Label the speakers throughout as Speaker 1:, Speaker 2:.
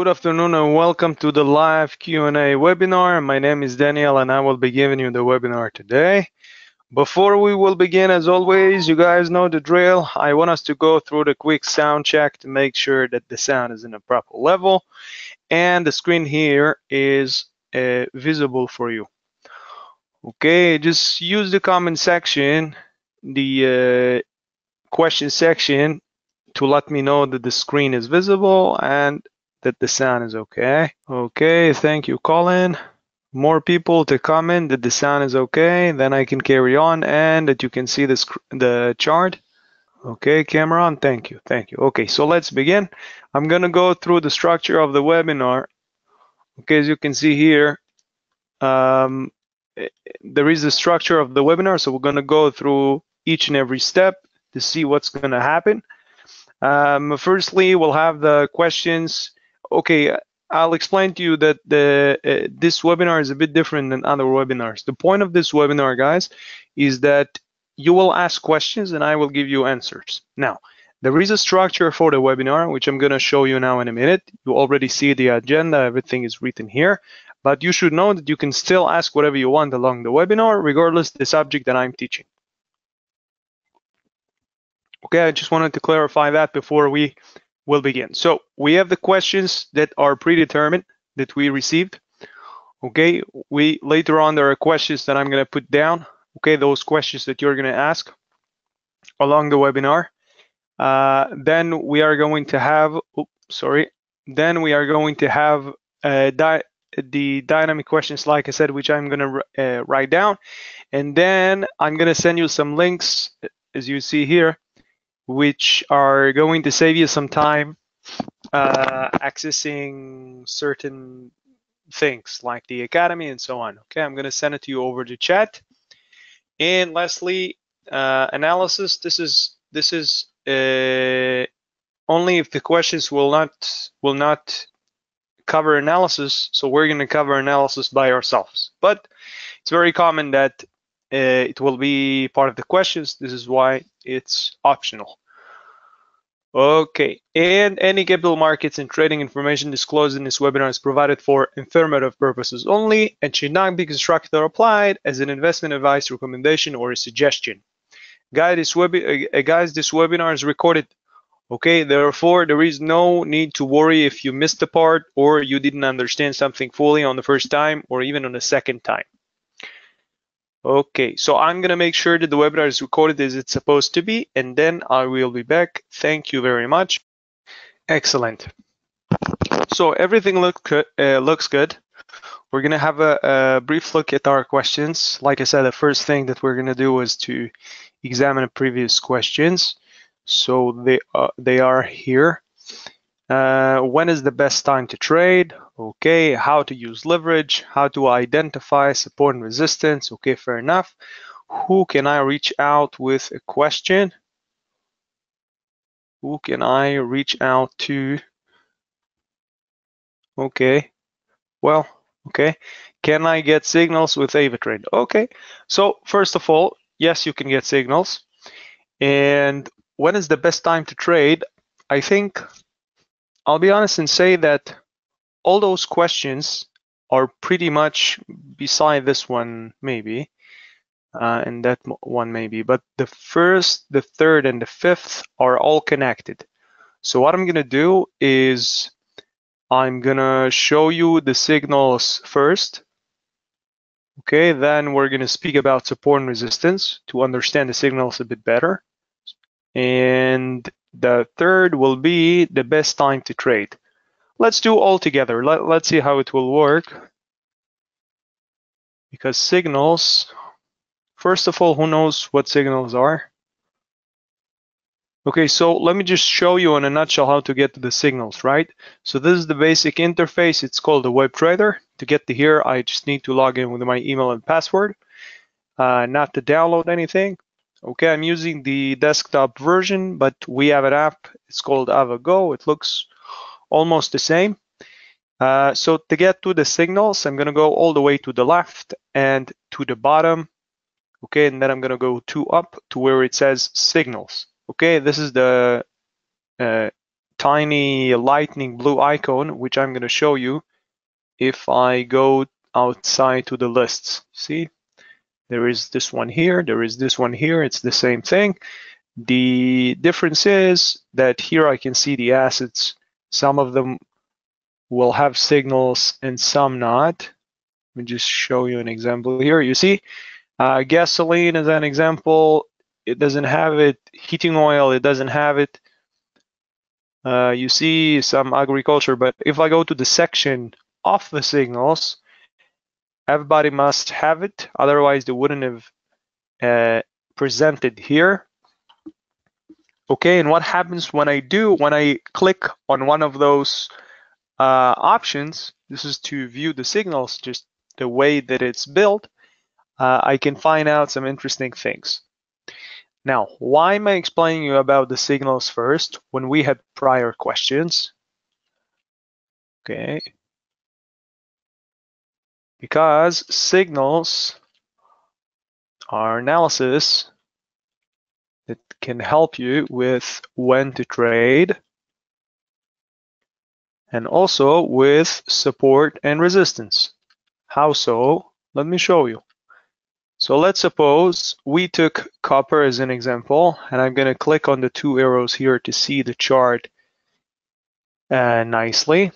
Speaker 1: Good afternoon and welcome to the live Q&A webinar. My name is Daniel and I will be giving you the webinar today. Before we will begin, as always, you guys know the drill. I want us to go through the quick sound check to make sure that the sound is in a proper level and the screen here is visible for you. Okay, just use the comment section, the question section, to let me know that the screen is visible and that the sound is okay. Okay, thank you, Colin. More people to comment that the sound is okay, then I can carry on and that you can see the chart. Okay, camera on, thank you. Okay, so let's begin. I'm gonna go through the structure of the webinar. Okay, as you can see here, there is a structure of the webinar, so we're gonna go through each and every step to see what's gonna happen. Firstly, we'll have the questions. Okay, I'll explain to you that this webinar is a bit different than other webinars. The point of this webinar, guys, is that you will ask questions and I will give you answers. Now, there is a structure for the webinar, which I'm going to show you now in a minute. You already see the agenda, everything is written here, but you should know that you can still ask whatever you want along the webinar, regardless of the subject that I'm teaching. Okay, I just wanted to clarify that before we will begin. So we have the questions that are predetermined that we received. Okay, later on there are questions that I'm going to put down. Okay, those questions that you're going to ask along the webinar. Then we are going to have, Then we are going to have the dynamic questions, like I said, which I'm going to write down, and then I'm going to send you some links, as you see here, which are going to save you some time accessing certain things like the academy and so on. Okay, I'm going to send it to you over the chat. And lastly, analysis. This is only if the questions will not cover analysis. So we're going to cover analysis by ourselves. But it's very common that it will be part of the questions. This is why it's optional. Okay, and any capital markets and trading information disclosed in this webinar is provided for informative purposes only and should not be constructed or applied as an investment advice, recommendation, or a suggestion. Guys, this webinar is recorded. Okay, therefore, there is no need to worry if you missed a part or you didn't understand something fully on the first time or even on the second time. Okay, so I'm gonna make sure that the webinar is recorded as it's supposed to be, and then I will be back. Thank you very much. Excellent. So everything looks good. We're gonna have a brief look at our questions. Like I said, the first thing that we're gonna do is to examine previous questions. So they are here. When is the best time to trade? Okay, how to use leverage, how to identify support and resistance. Okay, fair enough. Who can I reach out with a question? Who can I reach out to? Okay, well, okay. Can I get signals with AvaTrade? Okay, so first of all, yes, you can get signals. And when is the best time to trade? I think I'll be honest and say that all those questions are pretty much beside this one, maybe, and that one maybe, but the first, the third, and the fifth are all connected. So what I'm gonna do is I'm gonna show you the signals first. Okay, then we're gonna speak about support and resistance to understand the signals a bit better. And the third will be the best time to trade. Let's do all together. Let's see how it will work. Because signals, first of all, who knows what signals are? Okay, so let me just show you in a nutshell how to get to the signals, right? So this is the basic interface. It's called the web trader. To get to here, I just need to log in with my email and password, not to download anything. Okay, I'm using the desktop version, but we have an app. It's called AvaGo. It looks almost the same. So to get to the signals, I'm gonna go all the way to the left and to the bottom. Okay, and then I'm gonna go up to where it says signals. Okay, this is the tiny lightning blue icon, which I'm going to show you if I go outside to the lists. See, there is this one here, there is this one here, it's the same thing. The difference is that here I can see the assets. Some of them will have signals and some not. Let me just show you an example here. You see, gasoline is an example. It doesn't have it. Heating oil, it doesn't have it. You see some agriculture, but if I go to the section of the signals, everybody must have it. Otherwise, they wouldn't have presented here. Okay, and what happens when I click on one of those options? This is to view the signals, just the way that it's built. I can find out some interesting things. Now, why am I explaining you about the signals first when we had prior questions? Okay. Because signals are analysis that can help you with when to trade and also with support and resistance. How so? Let me show you. So let's suppose we took copper as an example, and I'm going to click on the two arrows here to see the chart nicely.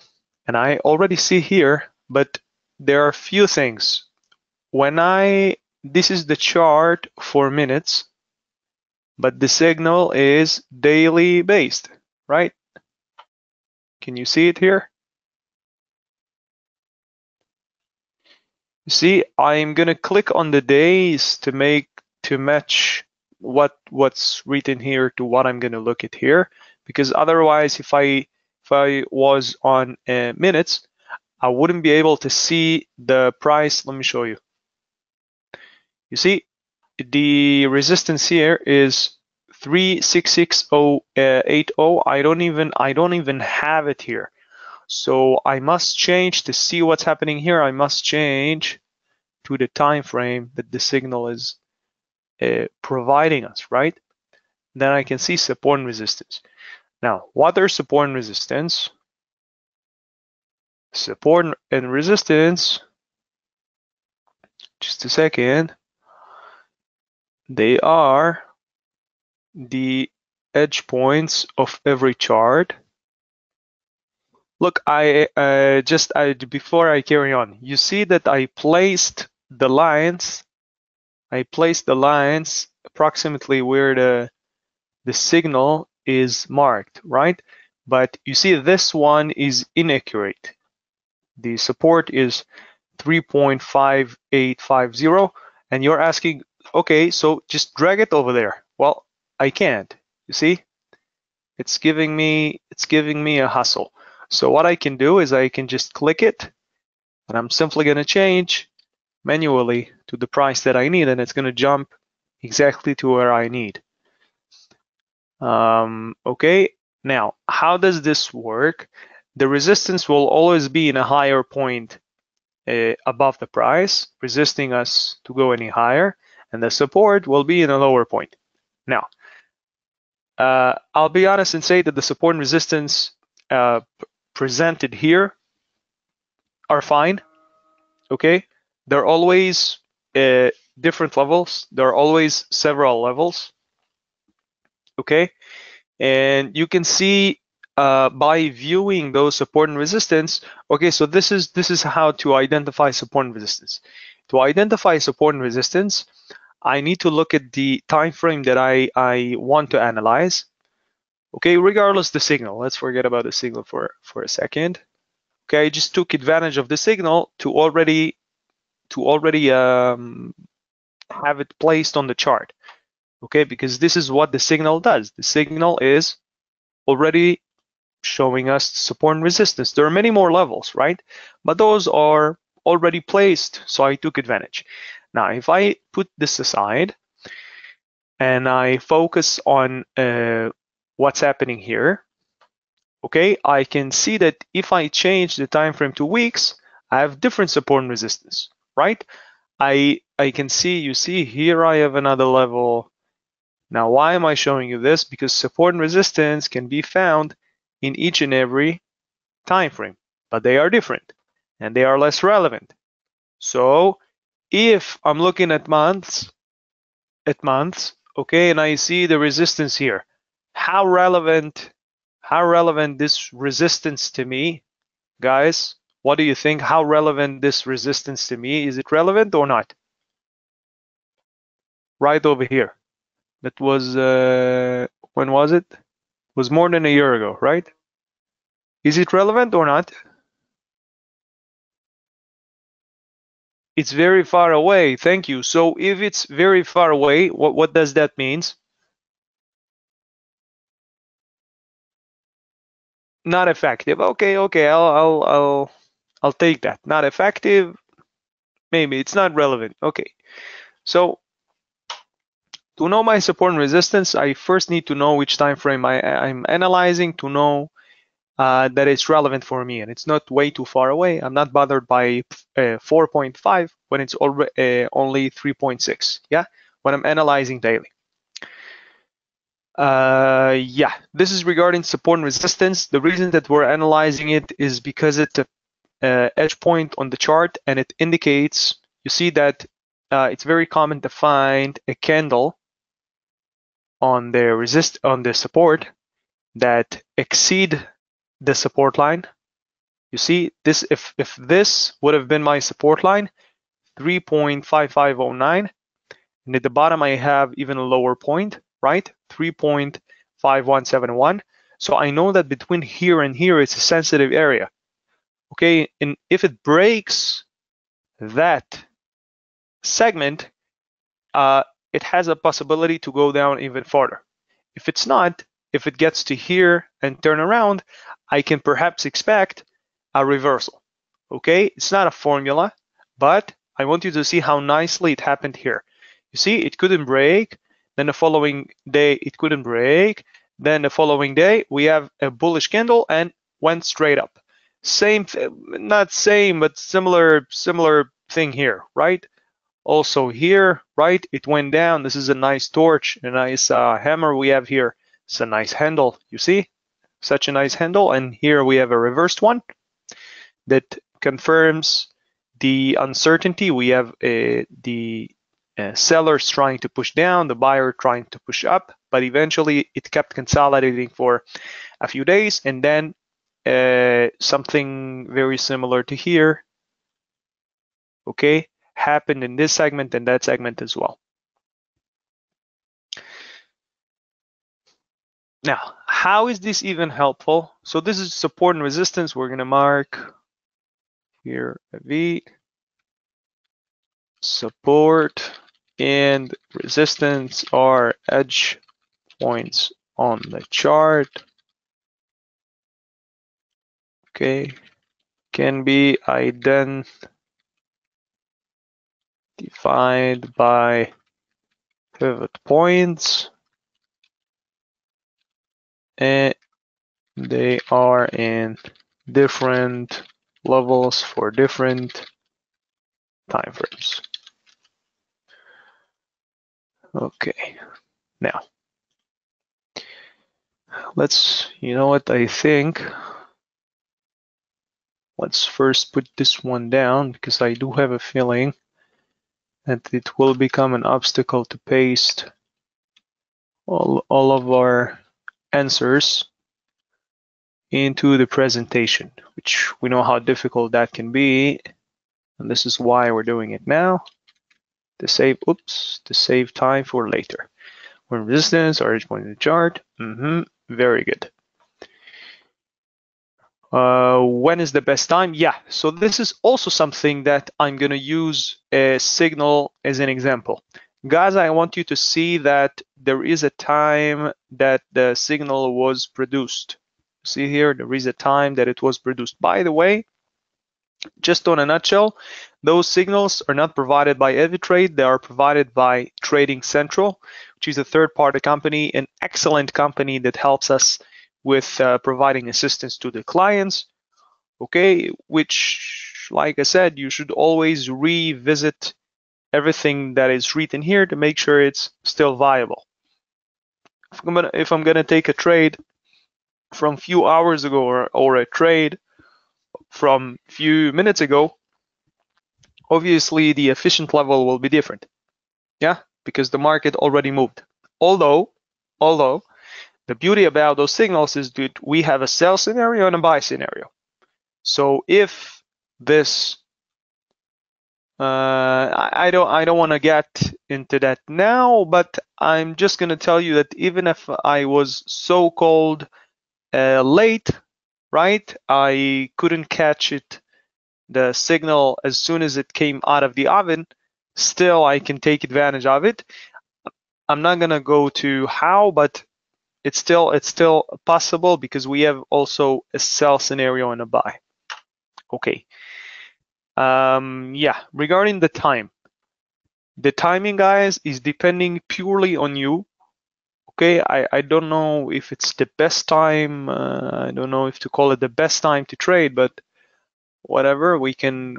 Speaker 1: And I already see here, but there are a few things. This is the chart for minutes, but the signal is daily based, right? Can you see it here? You see, I'm gonna click on the days to match what's written here to what I'm gonna look at here, because otherwise, if I was on minutes, I wouldn't be able to see the price. Let me show you. You see, the resistance here is 366080. I don't even have it here. So I must change to see what's happening here. I must change to the time frame that the signal is providing us, right? Then I can see support and resistance. Now, what are support and resistance? Support and resistance, just a second, they are the edge points of every chart. Look, before I carry on, you see that I placed the lines approximately where the signal is marked, right? But you see this one is inaccurate. The support is 3.5850, and you're asking, okay, so just drag it over there. Well, I can't. You see, it's giving me a hassle. So what I can do is I can just click it, and I'm simply going to change manually to the price that I need, and it's going to jump exactly to where I need. Okay, now how does this work? The resistance will always be in a higher point above the price, resisting us to go any higher, and the support will be in a lower point. Now, I'll be honest and say that the support and resistance presented here are fine. Okay, they're always different levels. There are always several levels. Okay, and you can see by viewing those support and resistance. Okay, so this is how to identify support and resistance. To identify support and resistance, I need to look at the time frame that I want to analyze. Okay, regardless the signal. Let's forget about the signal for a second. Okay, I just took advantage of the signal to already have it placed on the chart. Okay, because this is what the signal does. The signal is already showing us support and resistance. There are many more levels, right? But those are already placed, so I took advantage. Now, if I put this aside and I focus on what's happening here, okay, I can see that if I change the time frame to weeks, I have different support and resistance, right? I can see, you see here I have another level. Now, why am I showing you this? Because support and resistance can be found in each and every time frame, but they are different and they are less relevant. So if I'm looking at months, okay, and I see the resistance here, how relevant this resistance to me, guys? What do you think? How relevant this resistance to me? Is it relevant or not? Right over here. That was when was it? It was more than a year ago, right? Is it relevant or not? It's very far away. Thank you. So if it's very far away, what does that mean? Not effective. Okay, I'll take that. Not effective. Maybe it's not relevant. Okay. So to know my support and resistance, I first need to know which time frame I'm analyzing to know that it's relevant for me and it's not way too far away. I'm not bothered by 4.5 when it's already only 3.6. Yeah, when I'm analyzing daily. Yeah, this is regarding support and resistance. The reason that we're analyzing it is because it's a edge point on the chart and it indicates, you see that it's very common to find a candle on the support that exceed the support line. You see this, if this would have been my support line, 3.5509, and at the bottom I have even a lower point, right? 3.5171. So I know that between here and here it's a sensitive area. Okay, and if it breaks that segment, it has a possibility to go down even farther. If it's not, if it gets to here and turn around, I can perhaps expect a reversal. Okay, it's not a formula, but I want you to see how nicely it happened here. You see, it couldn't break, then the following day it couldn't break, then the following day we have a bullish candle and went straight up. Same, not same, but similar thing here, right? Also here, right, it went down. This is a nice torch, a nice hammer we have here. It's a nice handle, you see? Such a nice handle. And here we have a reversed one that confirms the uncertainty. We have the sellers trying to push down, the buyer trying to push up, but eventually it kept consolidating for a few days, and then something very similar to here, okay, happened in this segment and that segment as well. Now, how is this even helpful? So this is support and resistance. We're going to mark here a V, support and resistance are edge points on the chart. Okay, can be identified by pivot points, and they are in different levels for different time frames. Okay, now let's, you know what, I think let's first put this one down because I do have a feeling that it will become an obstacle to paste all of our answers into the presentation, which we know how difficult that can be, and this is why we're doing it now to save time for later. When resistance or edge point in the chart, very good. When is the best time? Yeah, so this is also something that I'm going to use a signal as an example. Guys, I want you to see that there is a time that the signal was produced. See here, there is a time that it was produced. By the way, just on a nutshell, those signals are not provided by AvaTrade. They are provided by Trading Central, which is a third-party company, an excellent company that helps us with providing assistance to the clients, okay, which, like I said, you should always revisit everything that is written here to make sure it's still viable. If I'm gonna take a trade from few hours ago or a trade from few minutes ago, obviously the efficient level will be different. Yeah, because the market already moved. Although the beauty about those signals is that we have a sell scenario and a buy scenario. So if this I don't want to get into that now, but I'm just going to tell you that even if I was so-called late, right? I couldn't catch it, the signal, as soon as it came out of the oven. Still, I can take advantage of it. I'm not going to go to how, but it's still possible because we have also a sell scenario and a buy. Okay. Yeah, regarding the time. The timing, guys, is depending purely on you. Okay, I don't know if it's the best time. I don't know if to call it the best time to trade, but whatever, we can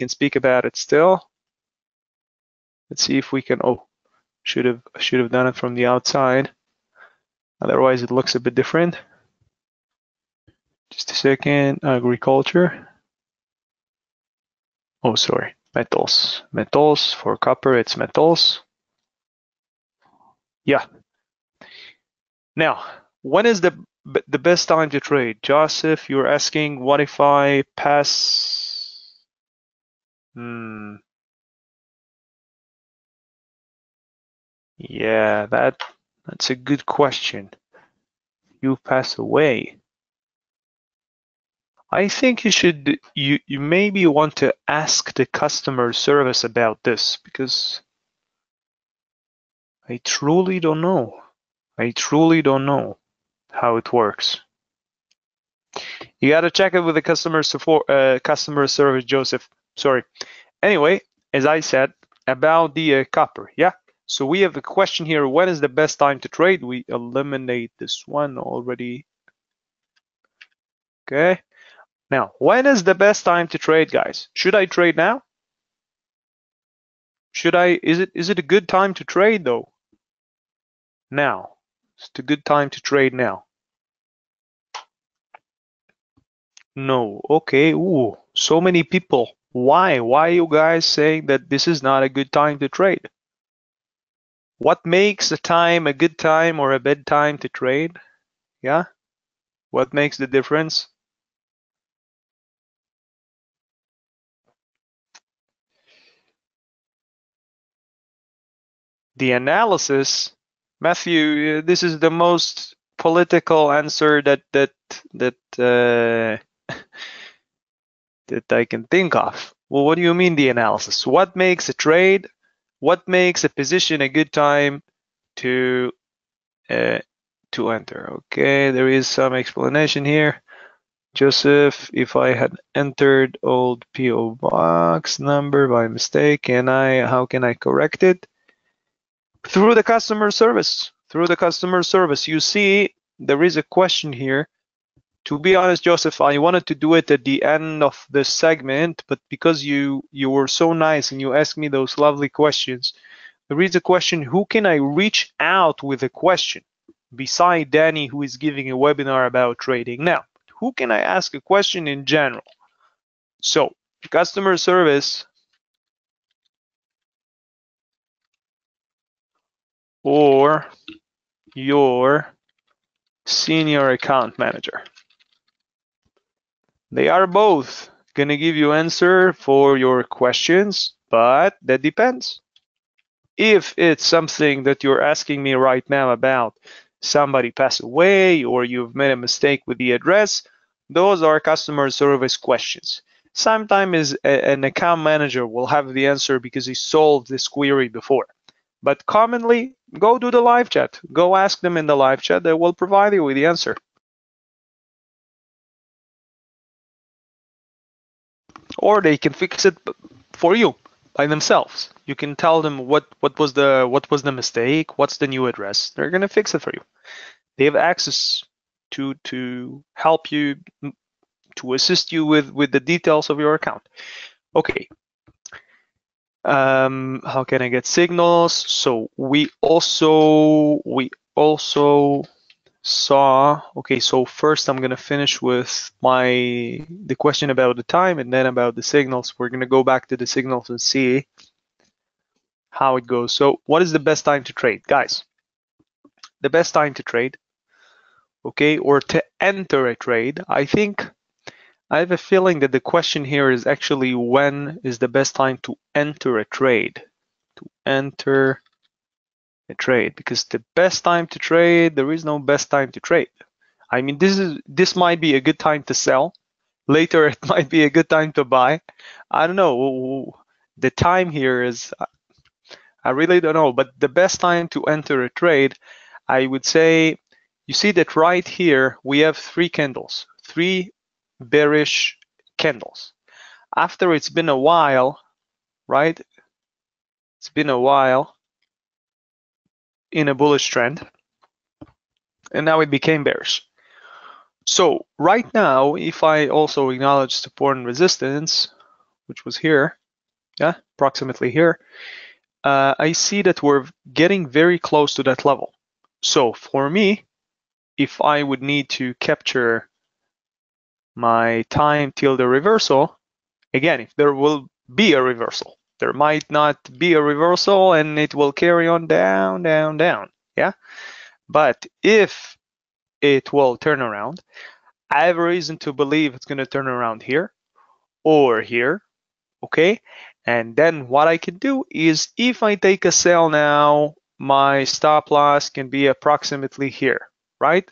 Speaker 1: speak about it still. Let's see if we can. Oh, should have done it from the outside. Otherwise, it looks a bit different. Just a second. Agriculture. Oh, sorry. Metals. Metals for copper. It's metals. Yeah. Now, when is the best time to trade? Joseph, you're asking, what if I pass? Yeah, that's a good question. You pass away. I think you maybe want to ask the customer service about this, because I truly don't know. I truly don't know how it works. You got to check it with the customer service, Joseph. Sorry. Anyway, as I said about the copper, yeah. So we have a question here. When is the best time to trade? We eliminate this one already. Okay. Now, when is the best time to trade, guys? Should I trade now? Should I? Is it a good time to trade though? Now, it's a good time to trade now. No. Okay. Ooh, so many people. Why? Why are you guys saying that this is not a good time to trade? What makes a time a good time or a bad time to trade? Yeah. What makes the difference? The analysis, Matthew. This is the most political answer that I can think of. Well, what do you mean the analysis? What makes a trade? What makes a position a good time to enter? Okay, there is some explanation here. Joseph, if I had entered old PO box number by mistake, how can I correct it? Through the customer service. Through the customer service. You see, there is a question here. To be honest, Joseph, I wanted to do it at the end of the segment, but because you were so nice and you asked me those lovely questions, there is a question: who can I reach out with a question beside Danny, who is giving a webinar about trading? Now, who can I ask a question in general? So, customer service or your senior account manager. They are both going to give you answer for your questions, but that depends. If it's something that you're asking me right now about somebody passed away or you've made a mistake with the address, those are customer service questions. Sometimes an account manager will have the answer because he solved this query before. But commonly, go do the live chat. Go ask them in the live chat. They will provide you with the answer. Or they can fix it for you by themselves. You can tell them what was the mistake, what's the new address. They're gonna fix it for you. They have access to help you, to assist you with the details of your account. Okay. How can I get signals? So we also saw, okay, so first I'm gonna finish with the question about the time and then about the signals. We're gonna go back to the signals and see how it goes. So what is the best time to trade? Guys, the best time to trade, okay, or to enter a trade, I think I have a feeling that the question here is actually when is the best time to enter a trade? To enter a trade, because the best time to trade, there is no best time to trade. I mean, this might be a good time to sell. Later, it might be a good time to buy. I don't know. The time here is, I really don't know. But the best time to enter a trade, I would say, you see that right here, we have three candles, three bearish candles. After it's been a while, right? It's been a while in a bullish trend, and now it became bearish. So right now, if I also acknowledge support and resistance, which was here, yeah, approximately here, I see that we're getting very close to that level. So for me, if I would need to capture my time till the reversal, again, if there will be a reversal, there might not be a reversal and it will carry on down, down, down, yeah? But if it will turn around, I have a reason to believe it's going to turn around here or here, okay? And then what I can do is if I take a sell now, my stop loss can be approximately here, right?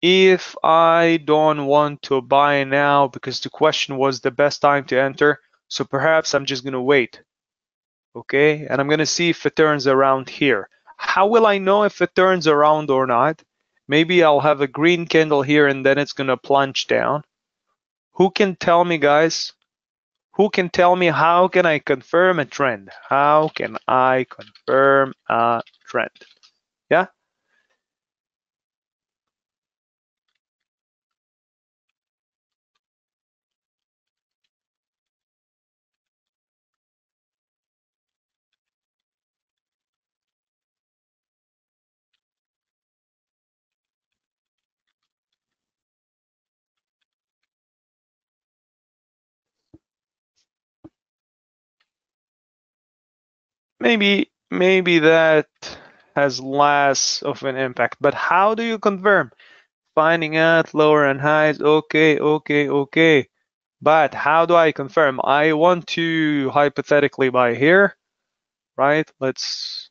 Speaker 1: If I don't want to buy now because the question was the best time to enter, so perhaps I'm just going to wait, okay? And I'm going to see if it turns around here. How will I know if it turns around or not? Maybe I'll have a green candle here and then it's going to plunge down. Who can tell me, guys? Who can tell me how can I confirm a trend? How can I confirm a trend? Yeah? Maybe that has less of an impact, but how do you confirm? Finding out lower and highs, okay, okay, okay. But how do I confirm? I want to hypothetically buy here, right? Let's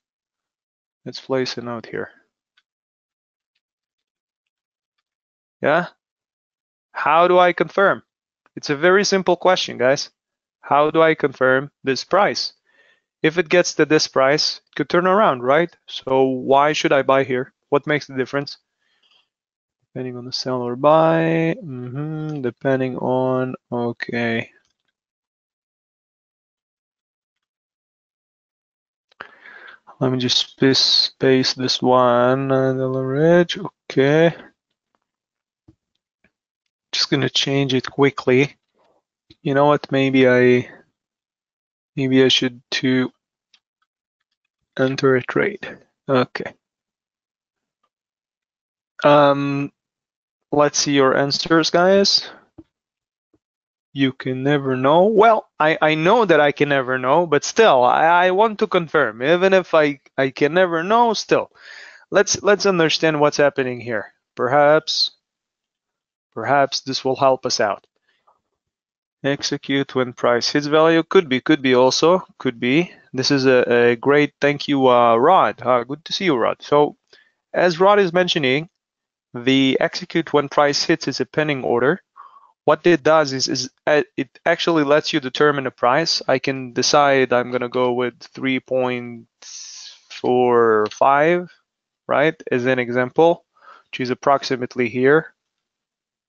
Speaker 1: place a note here. Yeah? How do I confirm? It's a very simple question, guys. How do I confirm this price? If it gets to this price, it could turn around, right? So why should I buy here? What makes the difference? Depending on the sell or buy, depending on, okay. Let me just space this one, the leverage, okay. Just gonna change it quickly. You know what, maybe I should to enter a trade. Okay. Let's see your answers, guys. You can never know. Well, I know that I can never know, but still, I want to confirm. Even if I can never know, still, let's understand what's happening here. Perhaps this will help us out. Execute when price hits value. Could be also. Could be. This is a great thank you, Rod. Good to see you, Rod. So, as Rod is mentioning, the execute when price hits is a pending order. What it does is it actually lets you determine a price. I can decide I'm gonna go with 3.45, right, as an example, which is approximately here.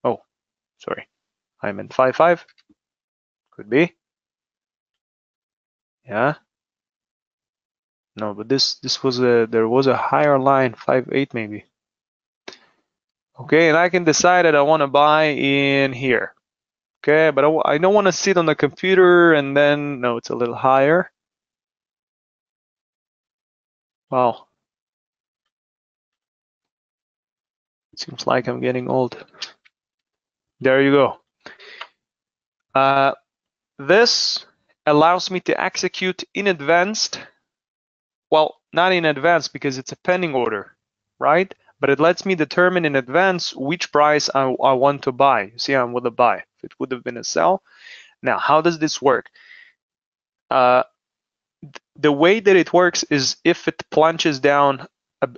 Speaker 1: Oh, sorry, I meant 5.5. Could be. Yeah. No, but this was there was a higher line, 5.8 maybe. Okay, and I can decide that I want to buy in here. Okay, but I don't want to sit on the computer and then, no, it's a little higher. Wow. Seems like I'm getting old. There you go. This allows me to execute in advance. Well, not in advance because it's a pending order, right? But it lets me determine in advance which price I want to buy. You see, I'm with a buy. If it would have been a sell. Now, how does this work? The way that it works is if it plunges down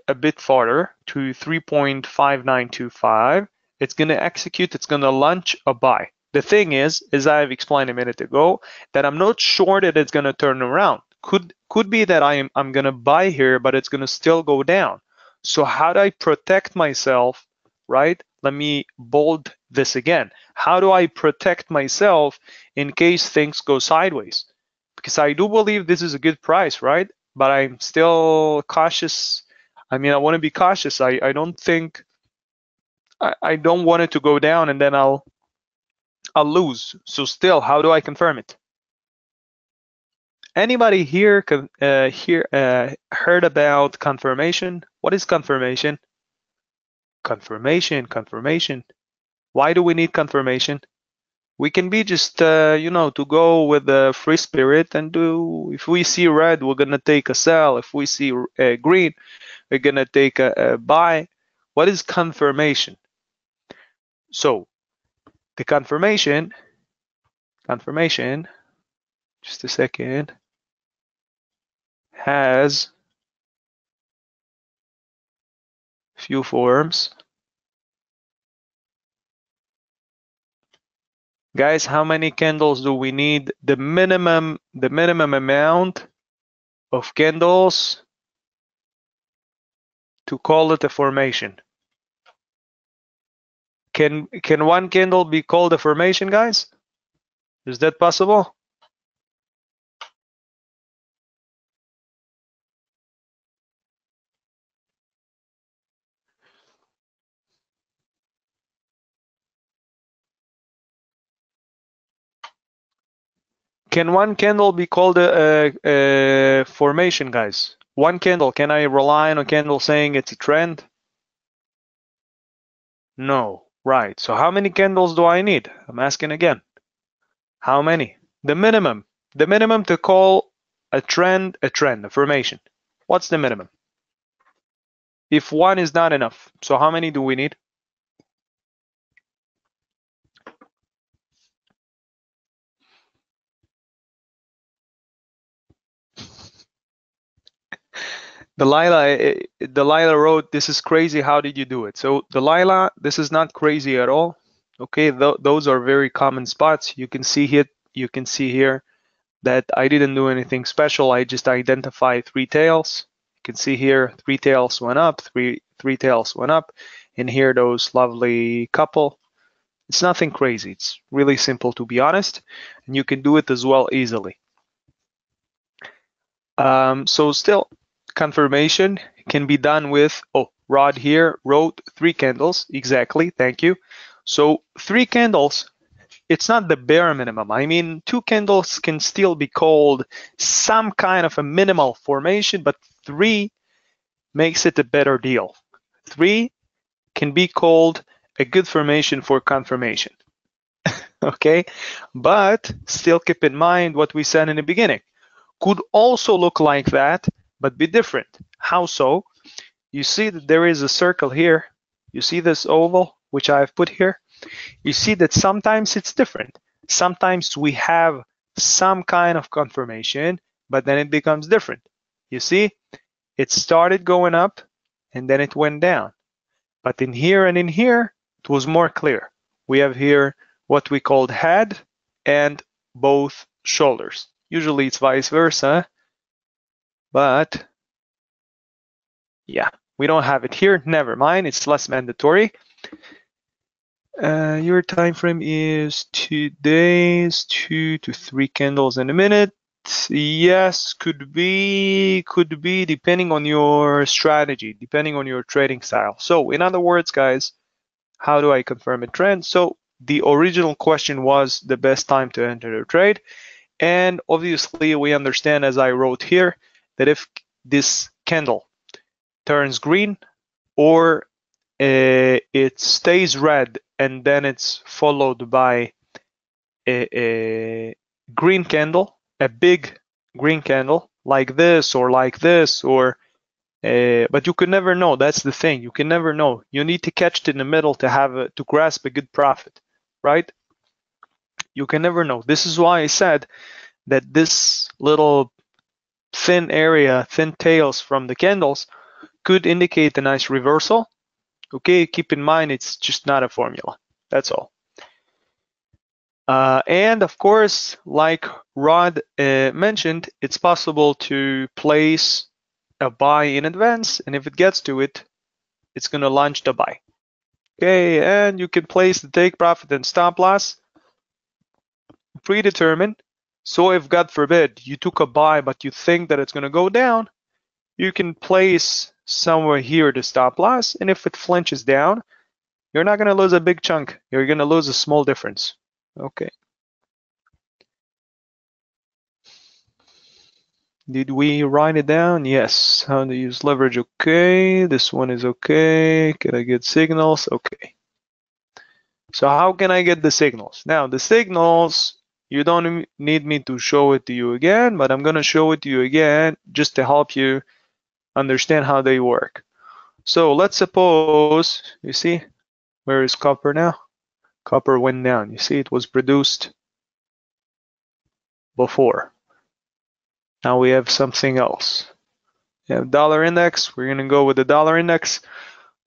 Speaker 1: a bit farther to 3.5925, it's going to execute, it's going to launch a buy. The thing is, as I've explained a minute ago, that I'm not sure that it's going to turn around. Could be that I'm going to buy here, but it's going to still go down. So how do I protect myself, right? Let me bold this again. How do I protect myself in case things go sideways? Because I do believe this is a good price, right? But I'm still cautious. I mean, I want to be cautious. I don't think I don't want it to go down and then I'll lose. So still, how do I confirm it? Anybody here heard about confirmation? What is confirmation? Confirmation. Why do we need confirmation? We can be just, to go with the free spirit and do, if we see red, we're going to take a sell. If we see green, we're going to take a buy. What is confirmation? So the confirmation, just a second, has few forms. Guys, how many candles do we need? The minimum amount of candles to call it a formation. Can one candle be called a formation, guys? Is that possible? Can one candle be called a formation, guys? One candle, can I rely on a candle saying it's a trend? No, right. So how many candles do I need? I'm asking again. How many? The minimum to call a trend, a formation. What's the minimum? If one is not enough, so how many do we need? Delilah wrote, "This is crazy. How did you do it?" So Delilah, this is not crazy at all. Okay, those are very common spots. You can see here that I didn't do anything special. I just identified three tails. You can see here three tails went up, three tails went up, and here those lovely couple. It's nothing crazy. It's really simple, to be honest, and you can do it as well easily. So still, confirmation can be done with, Rod here wrote 3 candles, exactly, thank you. So 3 candles, it's not the bare minimum. I mean, 2 candles can still be called some kind of a minimal formation, but 3 makes it a better deal. 3 can be called a good formation for confirmation. Okay, but still keep in mind what we said in the beginning. Could also look like that, but be different. How so? You see that there is a circle here. You see this oval, which I've put here? You see that sometimes it's different. Sometimes we have some kind of confirmation, but then it becomes different. You see, it started going up and then it went down. But in here and in here, it was more clear. We have here what we called head and both shoulders. Usually it's vice versa, but yeah, we don't have it here. Never mind, it's less mandatory. Your time frame is 2 days, 2 to 3 candles in a minute. Yes, could be depending on your strategy, depending on your trading style. So in other words, guys, how do I confirm a trend? So the original question was the best time to enter a trade. And obviously we understand, as I wrote here, that if this candle turns green or it stays red and then it's followed by a green candle, a big green candle like this or like this, or but you can never know. That's the thing. You can never know. You need to catch it in the middle to to grasp a good profit, right? You can never know. This is why I said that this little thin area, thin tails from the candles could indicate a nice reversal. Okay, keep in mind it's just not a formula. That's all. And of course, like Rod mentioned, it's possible to place a buy in advance, and if it gets to it, it's going to launch the buy. Okay, and you can place the take profit and stop loss predetermined. So if God forbid you took a buy but you think that it's going to go down, you can place somewhere here the stop loss, and if it flinches down, you're not going to lose a big chunk. You're going to lose a small difference. Okay. Did we write it down? Yes. How to use leverage? Okay. This one is okay. Can I get signals? Okay. So how can I get the signals? Now the signals, you don't need me to show it to you again, but I'm going to show it to you again just to help you understand how they work. So let's suppose, you see, where is copper now? Copper went down. You see, it was produced before. Now we have something else. We have dollar index. We're going to go with the dollar index.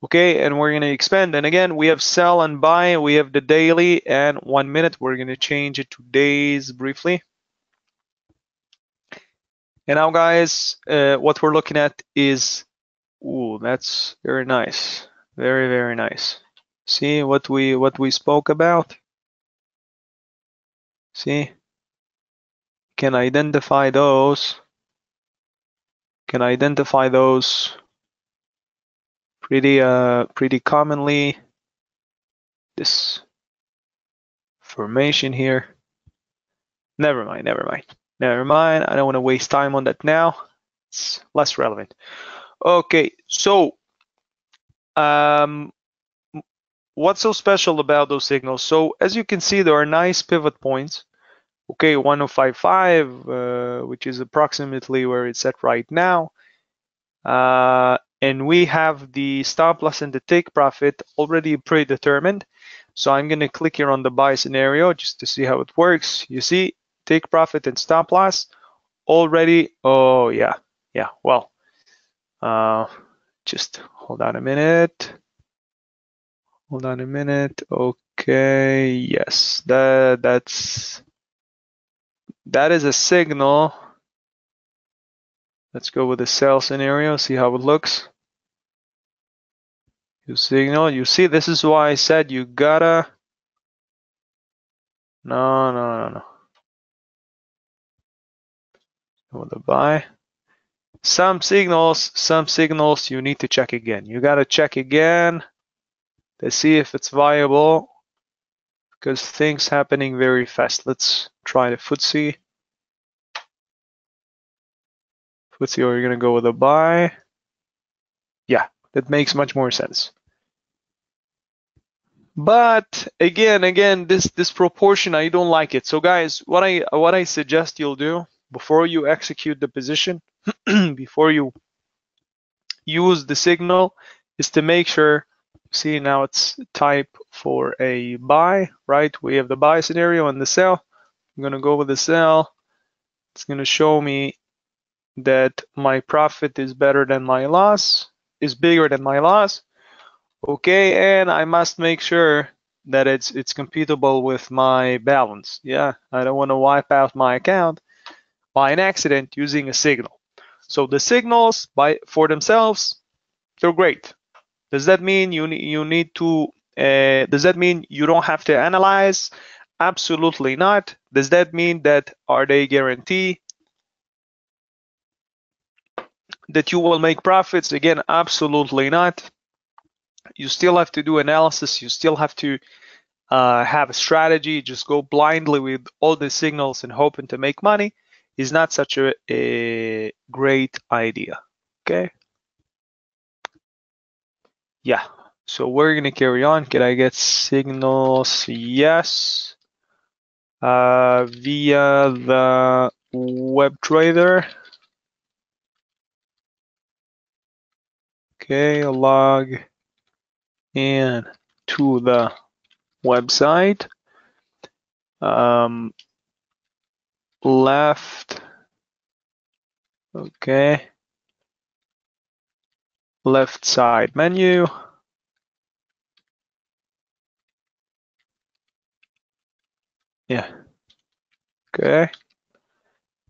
Speaker 1: Okay, and we're going to expand. And again, we have sell and buy. We have the daily and 1 minute. We're going to change it to days briefly. And now, guys, what we're looking at is, ooh, that's very nice. Very, very nice. See what we spoke about? See? Can identify those. Can identify those pretty commonly. This formation here. Never mind. I don't want to waste time on that now. It's less relevant. Okay, so what's so special about those signals? So as you can see, there are nice pivot points. Okay, 1055, which is approximately where it's at right now. And we have the stop loss and the take profit already predetermined. So I'm going to click here on the buy scenario just to see how it works. You see, take profit and stop loss already. Oh, yeah. Well, just hold on a minute. Okay, yes, that is a signal. Let's go with the sell scenario, see how it looks. You signal, you see, this is why I said you gotta. No. With the buy. Some signals you need to check again. You gotta check again to see if it's viable, because things happening very fast. Let's try the FTSE. We're gonna go with a buy. Yeah, that makes much more sense. But again, this proportion, I don't like it. So guys, what I suggest you'll do before you execute the position, before you use the signal, is to make sure. See, now it's type for a buy, right? We have the buy scenario and the sell. I'm gonna go with the sell. It's gonna show me that my profit is better than my loss, is bigger than my loss. Okay, and I must make sure that it's computable with my balance. Yeah, I don't want to wipe out my account by an accident using a signal. So the signals for themselves, they're great. Does that mean you need to? Does that mean you don't have to analyze? Absolutely not. Does that mean that are they guarantee that you will make profits? Again, absolutely not. You still have to do analysis. You still have to have a strategy. Just go blindly with all the signals and hoping to make money is not such a great idea. Okay. Yeah. So we're gonna carry on. Can I get signals? Yes. Via the web trader. Okay, log in to the website. Left. Okay. Left side menu. Yeah. Okay.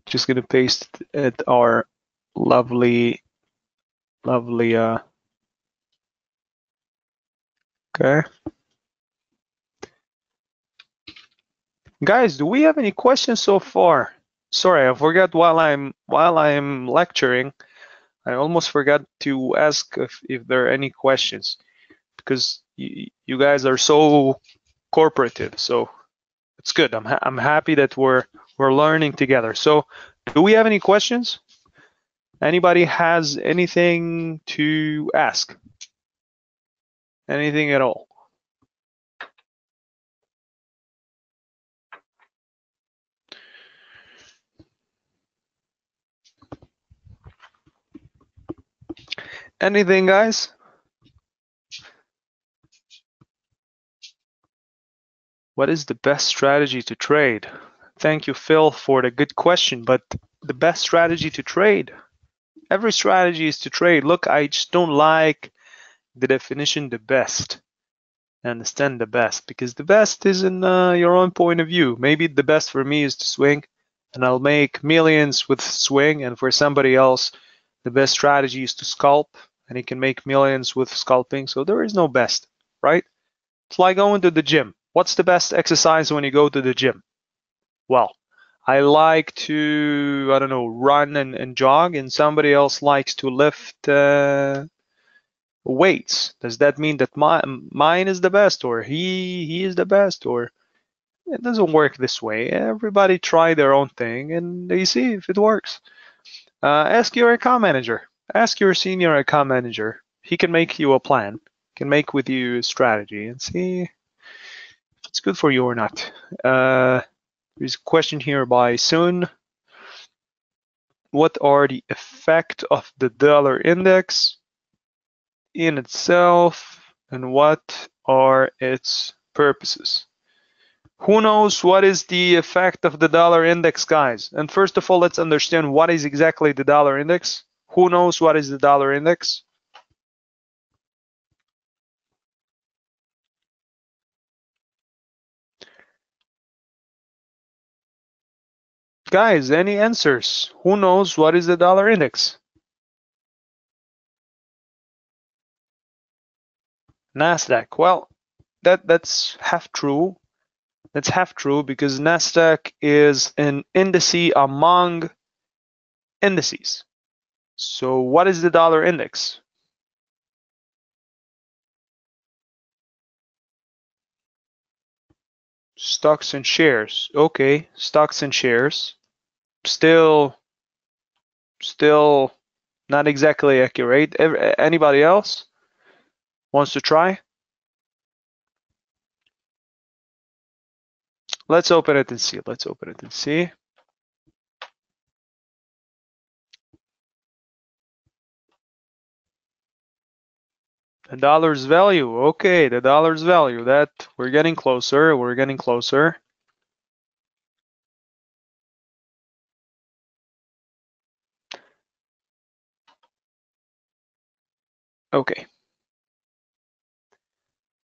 Speaker 1: Just gonna paste it our lovely, okay. Guys, do we have any questions so far? Sorry, I forgot while I'm lecturing, I almost forgot to ask if there are any questions because you guys are so cooperative. So it's good. I'm happy that we're learning together. So do we have any questions? Anybody has anything to ask? Anything at all? Anything, guys? What is the best strategy to trade? Thank you, Phil, for the good question. But the best strategy to trade? Every strategy is to trade. Look, I just don't like the definition the best. I understand the best because the best is in your own point of view. Maybe the best for me is to swing and I'll make millions with swing, and for somebody else, the best strategy is to scalp and he can make millions with scalping. So there is no best, right? It's like going to the gym. What's the best exercise when you go to the gym? Well, I like to, I don't know, run and jog, and somebody else likes to lift weights. Does that mean that mine is the best, or he is the best, or it doesn't work this way? Everybody try their own thing, and they see if it works. Ask your account manager. Ask your senior account manager. He can make you a plan, can make with you a strategy, and see if it's good for you or not. There's a question here by Sun. What are the effect of the dollar index in itself, and what are its purposes? Who knows what is the effect of the dollar index, guys? And first of all, let's understand what is exactly the dollar index. Who knows what is the dollar index? Guys, any answers? Who knows what is the dollar index? Nasdaq. Well, that's half true. That's half true because Nasdaq is an indice among indices. So what is the dollar index? Stocks and shares. Okay, stocks and shares. Still not exactly accurate. Anybody else wants to try? Let's open it and see. Let's open it and see. The dollar's value. Okay, the dollar's value. That we're getting closer. We're getting closer. Okay.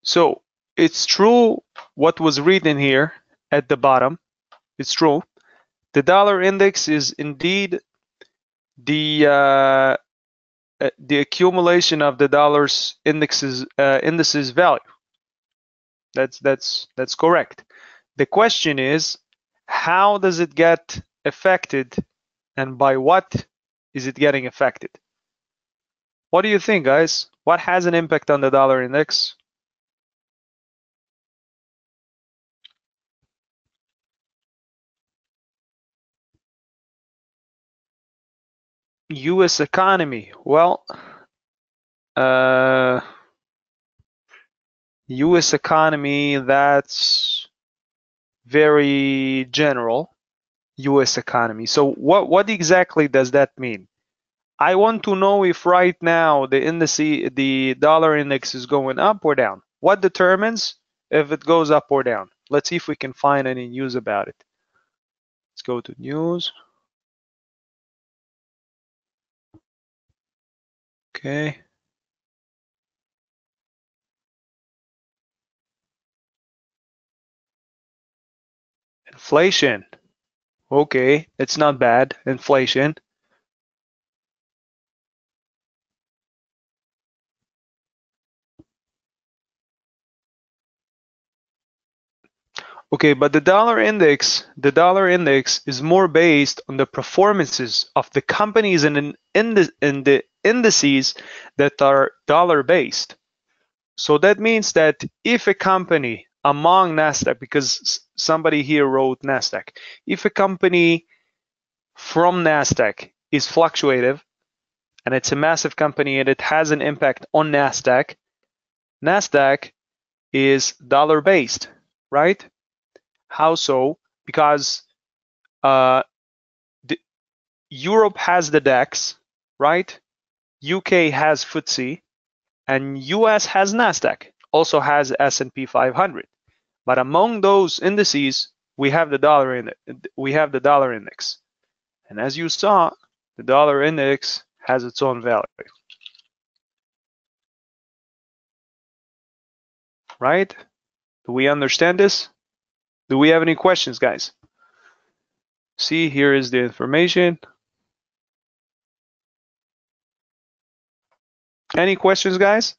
Speaker 1: So it's true what was written here at the bottom. It's true. The dollar index is indeed the accumulation of the dollar's indices value. That's correct. The question is, how does it get affected, and by what is it getting affected? What do you think, guys? What has an impact on the dollar index? U.S. economy. Well, US economy, that's very general. US economy. So what exactly does that mean? I want to know if right now the dollar index is going up or down. What determines if it goes up or down? Let's see if we can find any news about it. Let's go to news. Okay. Inflation. Okay, it's not bad. Inflation. Okay, but the dollar index is more based on the performances of the companies in the indices that are dollar based. So that means that if a company among Nasdaq, because somebody here wrote Nasdaq, if a company from Nasdaq is fluctuative and it's a massive company and it has an impact on Nasdaq, Nasdaq is dollar based, right? How so? Because the, Europe has the DAX, right? UK has FTSE, and US has Nasdaq, also has S&P 500. But among those indices, we have the dollar index. And as you saw, the dollar index has its own value, right? Do we understand this? Do we have any questions, guys? See, here is the information. Any questions, guys?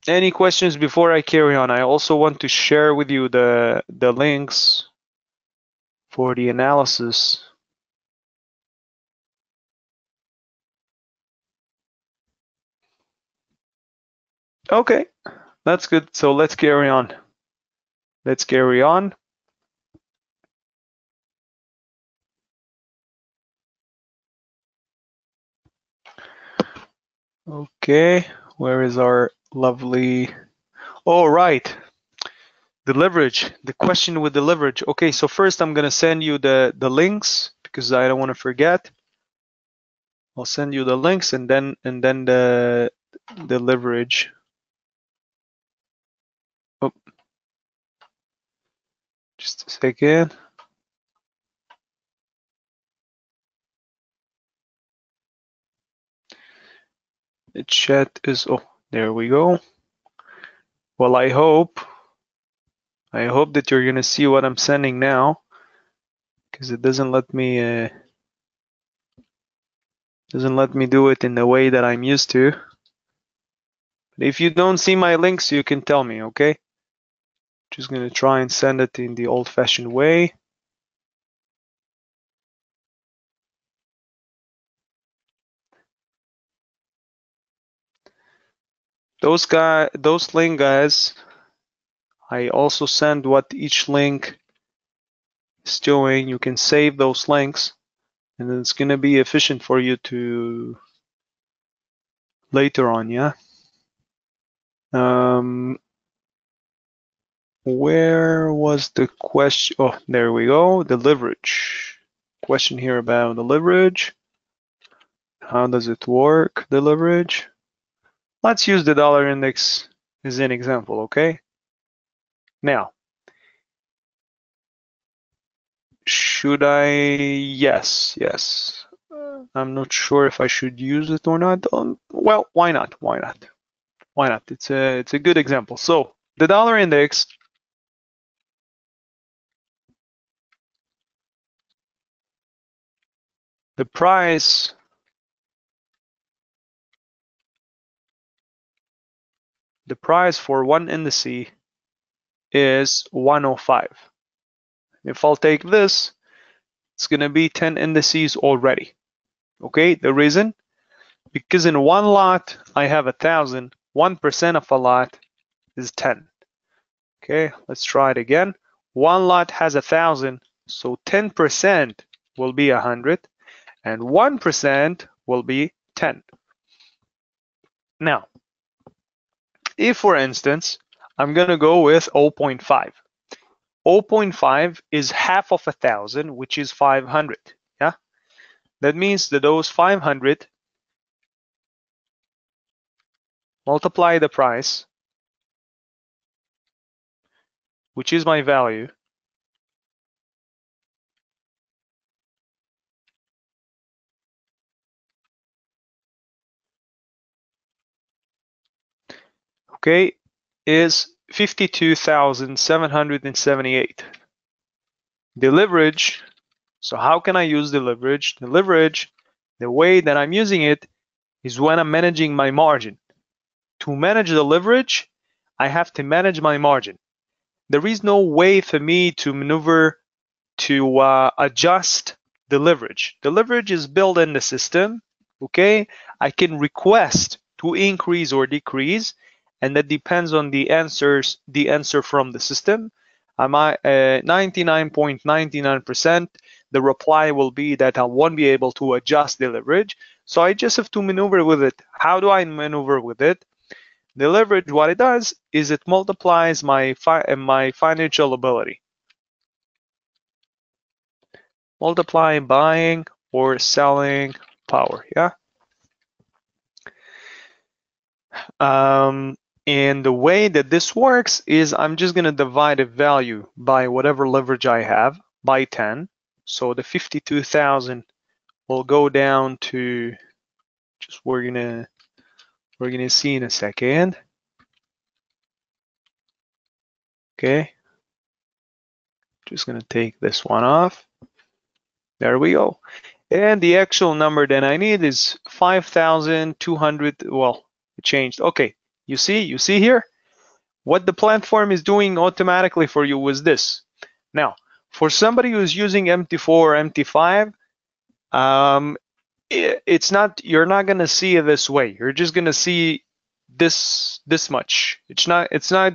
Speaker 1: Any questions before I carry on? I also want to share with you the links for the analysis. Okay, that's good. So let's carry on. Let's carry on. Okay, where is our lovely... Oh, right. The leverage, the question with the leverage. Okay, so first I'm gonna send you the links because I don't want to forget. I'll send you the links and then the leverage. Oh, just a second. The chat is, oh, there we go. Well, I hope that you're gonna see what I'm sending now, because it doesn't let me do it in the way that I'm used to. But if you don't see my links, you can tell me, okay? Just gonna try and send it in the old-fashioned way. Those link guys, I also send what each link is doing. You can save those links, and it's gonna be efficient for you to later on, yeah. Where was the question? Oh, there we go. The leverage. Question here about the leverage. How does it work, the leverage? Let's use the dollar index as an example, okay? Now, should I? Yes. I'm not sure if I should use it or not. Well, why not? Why not? Why not? It's a good example. So the dollar index, the price for one indice is 105. If I'll take this, it's gonna be 10 indices already. Okay, the reason? Because in one lot I have 1,000. 1% of a lot is 10. Okay, let's try it again. One lot has 1,000, so 10% will be 100. and 1% will be 10. Now, if for instance, I'm gonna go with 0.5. 0.5 is half of 1,000, which is 500. Yeah, that means that those 500 multiply the price, which is my value, okay, is 52,778. The leverage, so how can I use the leverage? The leverage, the way that I'm using it is when I'm managing my margin. To manage the leverage, I have to manage my margin. There is no way for me to maneuver to adjust the leverage. The leverage is built in the system, okay? I can request to increase or decrease, and that depends on the answer from the system. I'm 99.99%, the reply will be that I won't be able to adjust the leverage. So I just have to maneuver with it. How do I maneuver with it? The leverage, what it does is it multiplies my financial ability. Multiply buying or selling power, yeah? And the way that this works is I'm just gonna divide a value by whatever leverage I have by 10. So the 52,000 will go down to, just we're gonna see in a second. Okay, just gonna take this one off. There we go. And the actual number that I need is 5,200. Well, it changed. Okay, you see here? What the platform is doing automatically for you is this. Now, for somebody who's using MT4 or MT5, it's not, you're not gonna see it this way. You're just gonna see this much. It's not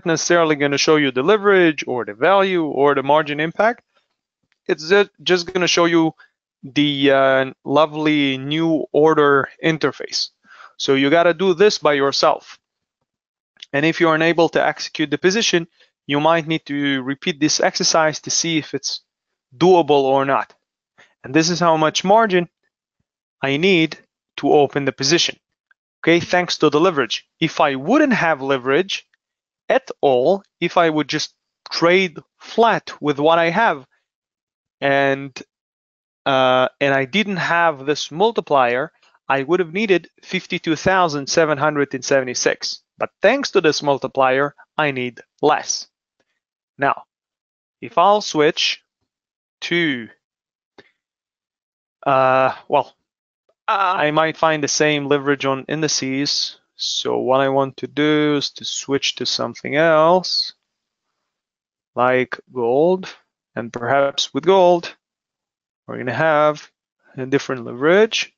Speaker 1: necessarily gonna show you the leverage or the value or the margin impact. It's just gonna show you the lovely new order interface. So you gotta do this by yourself. And if you're unable to execute the position, you might need to repeat this exercise to see if it's doable or not. And this is how much margin I need to open the position. Okay, thanks to the leverage. If I wouldn't have leverage at all, if I would just trade flat with what I have, and I didn't have this multiplier, I would have needed 52,776. But thanks to this multiplier, I need less. Now, if I'll switch to, well, I might find the same leverage on indices. So what I want to do is to switch to something else, like gold. And perhaps with gold, we're going to have a different leverage.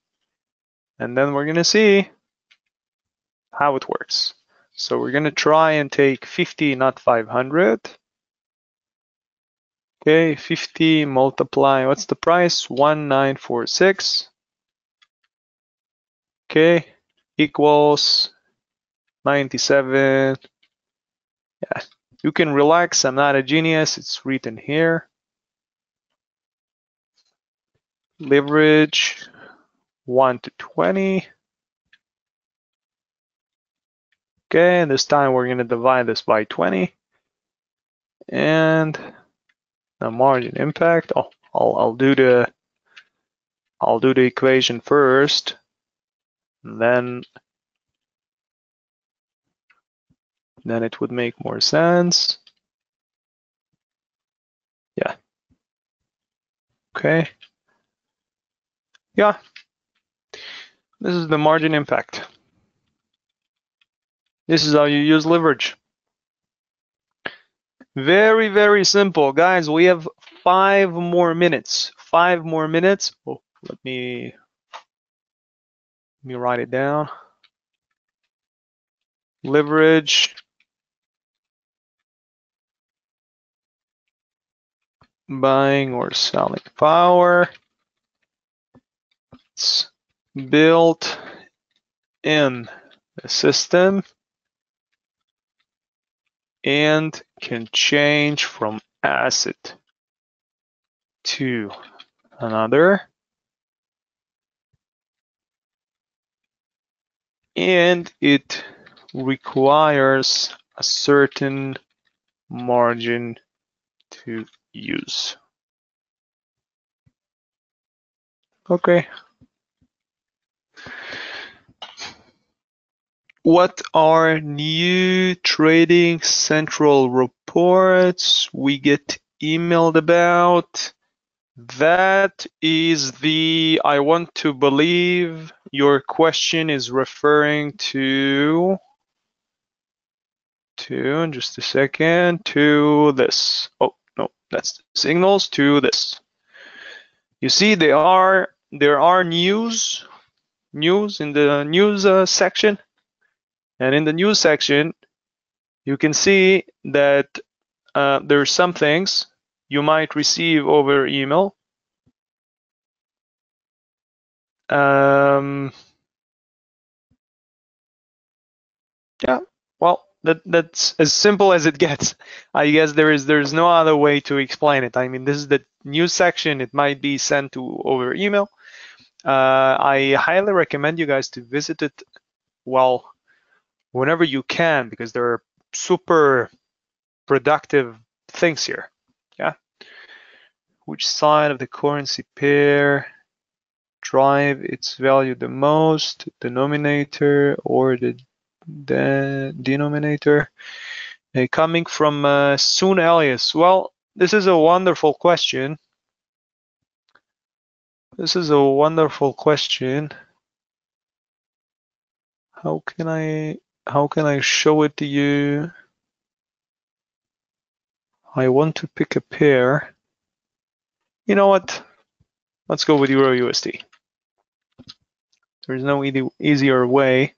Speaker 1: And then we're going to see how it works. So we're going to try and take 50, not 500. Okay, 50 multiply, what's the price? 1946. Okay, equals 97. Yeah, you can relax. I'm not a genius. It's written here. Leverage 1 to 20. Okay, this time we're going to divide this by 20. And the margin impact. Oh, I'll do the equation first, and then it would make more sense. Yeah. Okay. Yeah. This is the margin impact. This is how you use leverage. Very, very simple. Guys, we have 5 more minutes. 5 more minutes. Oh, let me write it down. Leverage. Buying or selling power. it's built in the system and can change from asset to another, and it requires a certain margin to use. Okay. What are new trading central reports we get emailed about? That is the, I want to believe your question is referring to just a second, to this. Oh, no, that's signals, to this. You see, there are news in the news section, and in the news section, you can see that there's some things you might receive over email. Yeah, well, that's as simple as it gets. I guess there's no other way to explain it. I mean, this is the news section. It might be sent to over email. I highly recommend you guys to visit it, well, whenever you can, because there are super productive things here. Yeah. Which side of the currency pair drive its value the most, the denominator or the denominator? Coming from Soon Elias. Well, this is a wonderful question. This is a wonderful question. How can I show it to you? I want to pick a pair. You know what? Let's go with Euro USD. There's no easier way.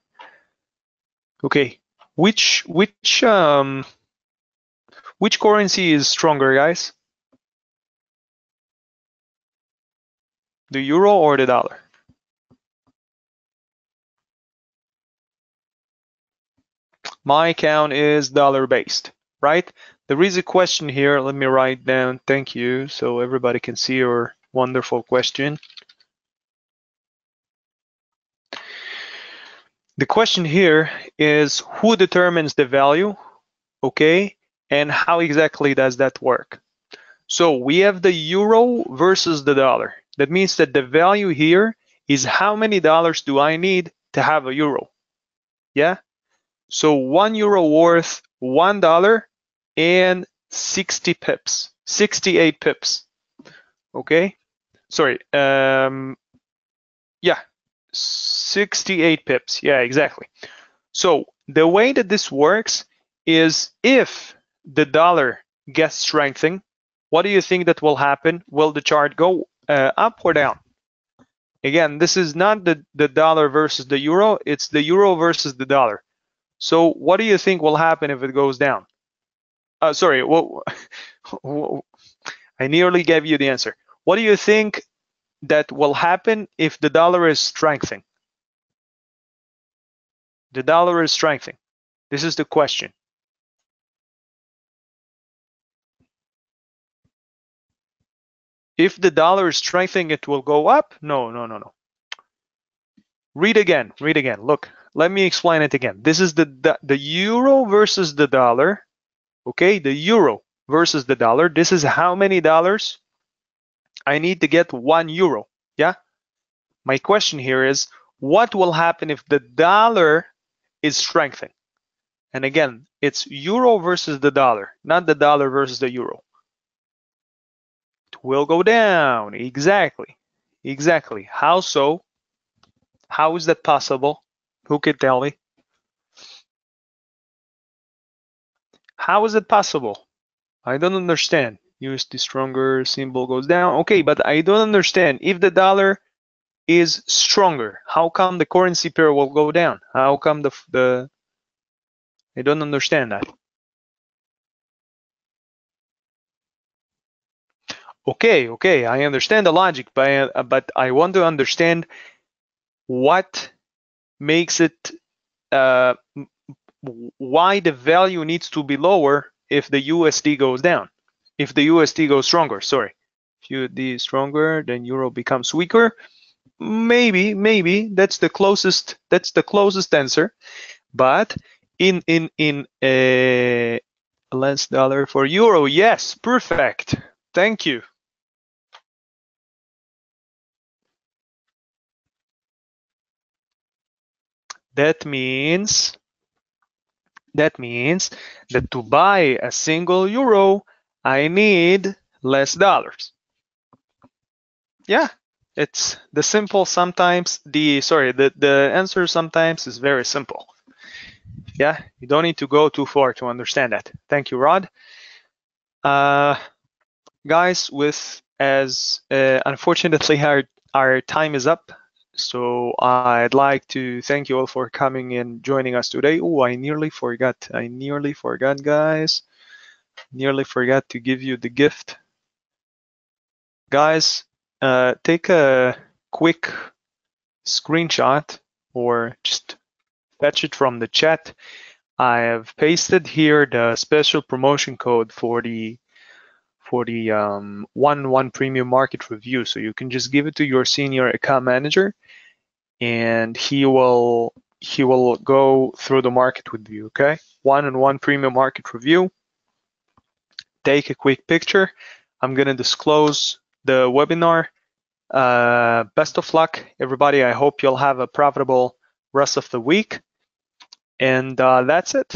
Speaker 1: Okay, which currency is stronger, guys? The euro or the dollar? My count is dollar based, right? There is a question here. Let me write down. Thank you, so everybody can see your wonderful question. The question here is who determines the value, okay? And how exactly does that work? So we have the euro versus the dollar. That means that the value here is how many dollars do I need to have a euro? Yeah? So 1 euro worth $1 and 60 pips, 68 pips. Okay? Sorry. Yeah, 68 pips. Yeah, exactly. So the way that this works is if the dollar gets strengthened, what do you think that will happen? Will the chart go up or down? Again, this is not the dollar versus the euro, it's the euro versus the dollar. So what do you think will happen if it goes down? Sorry, well, I nearly gave you the answer. What do you think that will happen if the dollar is strengthening? The dollar is strengthening. This is the question. If the dollar is strengthening, it will go up? No. Read again. Look, let me explain it again. This is the euro versus the dollar. Okay, the euro versus the dollar. This is how many dollars I need to get 1 euro. Yeah. My question here is, what will happen if the dollar is strengthening? And again, it's euro versus the dollar, not the dollar versus the euro. It will go down. Exactly. How so? How is that possible? Who can tell me? How is it possible? I don't understand. USD stronger, symbol goes down. Okay, but I don't understand. If the dollar is stronger, how come the currency pair will go down? How come the I don't understand that. Okay, I understand the logic, but I want to understand what makes it, why the value needs to be lower if the USD goes down, if the USD goes stronger, sorry. If USD is stronger, then euro becomes weaker. Maybe that's the closest answer. But in less dollar for euro, yes, perfect. Thank you. That means that to buy a single euro, I need less dollars. Yeah, it's the simple. Sometimes the answer sometimes is very simple. Yeah, you don't need to go too far to understand that. Thank you, Rod. Guys, with as unfortunately our time is up, so I'd like to thank you all for coming and joining us today. Oh, I nearly forgot, guys. Nearly forgot to give you the gift. Guys, take a quick screenshot or just fetch it from the chat. I have pasted here the special promotion code for the 1 premium market review. So you can just give it to your senior account manager and he will go through the market with you. Okay, 1 premium market review. Take a quick picture. I'm gonna disclose the webinar. Best of luck, everybody. I hope you'll have a profitable rest of the week. And that's it.